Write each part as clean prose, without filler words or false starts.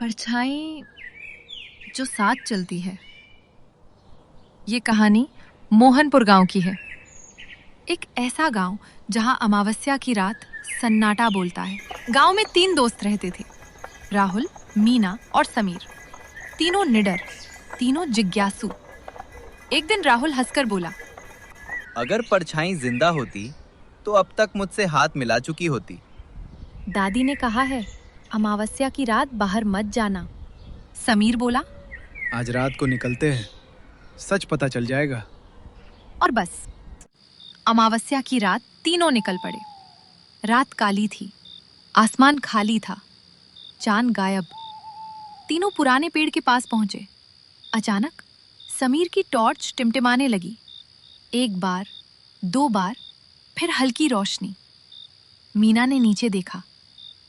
परछाई जो साथ चलती है। ये कहानी मोहनपुर गांव की है। एक ऐसा गांव जहां अमावस्या की रात सन्नाटा बोलता है। गांव में 3 दोस्त रहते थे, राहुल, मीना और समीर। तीनों निडर, तीनों जिज्ञासु। एक दिन राहुल हंसकर बोला, अगर परछाई जिंदा होती तो अब तक मुझसे हाथ मिला चुकी होती। दादी ने कहा है, अमावस्या की रात बाहर मत जाना। समीर बोला, आज रात को निकलते हैं, सच पता चल जाएगा। और बस अमावस्या की रात तीनों निकल पड़े। रात काली थी, आसमान खाली था, चांद गायब। तीनों पुराने पेड़ के पास पहुंचे। अचानक समीर की टॉर्च टिमटिमाने लगी। 1 बार, 2 बार, फिर हल्की रोशनी। मीना ने नीचे देखा।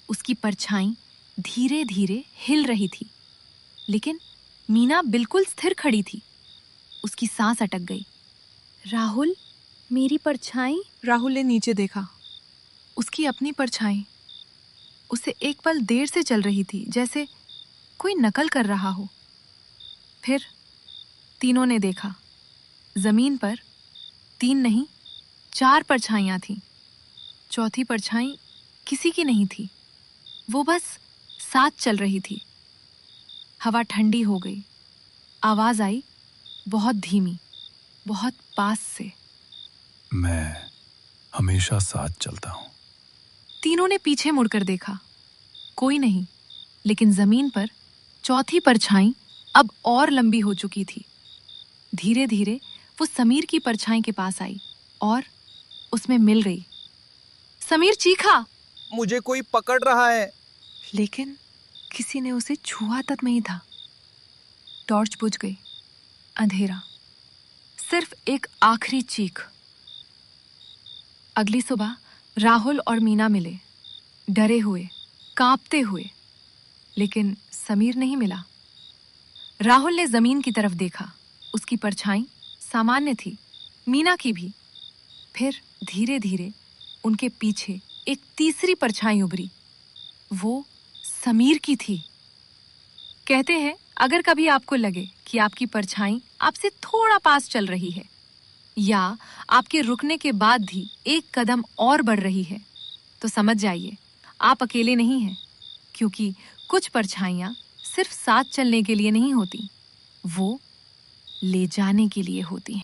उसकी परछाई धीरे धीरे हिल रही थी, लेकिन मीना बिल्कुल स्थिर खड़ी थी। उसकी सांस अटक गई। राहुल, मेरी परछाई। राहुल ने नीचे देखा। उसकी अपनी परछाई उसे एक पल देर से चल रही थी, जैसे कोई नकल कर रहा हो। फिर तीनों ने देखा। जमीन पर 3 नहीं, 4 परछाइयां थीं। चौथी परछाई किसी की नहीं थी। वो बस साथ चल रही थी। हवा ठंडी हो गई। आवाज आई, बहुत धीमी, बहुत पास से। मैं हमेशा साथ चलता हूँ। तीनों ने पीछे मुड़कर देखा। कोई नहीं, लेकिन जमीन पर चौथी परछाई अब और लंबी हो चुकी थी। धीरे धीरे वो समीर की परछाई के पास आई और उसमें मिल गई। समीर चीखा, मुझे कोई पकड़ रहा है। लेकिन किसी ने उसे छुआ तक नहीं था। टॉर्च बुझ गई। अंधेरा, सिर्फ एक आखिरी चीख। अगली सुबह राहुल और मीना मिले, डरे हुए, कांपते हुए, लेकिन समीर नहीं मिला। राहुल ने जमीन की तरफ देखा। उसकी परछाई सामान्य थी, मीना की भी। फिर धीरे धीरे उनके पीछे एक तीसरी परछाई उभरी। वो समीर की थी। कहते हैं, अगर कभी आपको लगे कि आपकी परछाई आपसे थोड़ा पास चल रही है, या आपके रुकने के बाद भी एक कदम और बढ़ रही है, तो समझ जाइए आप अकेले नहीं हैं, क्योंकि कुछ परछाइयां सिर्फ साथ चलने के लिए नहीं होती, वो ले जाने के लिए होती हैं।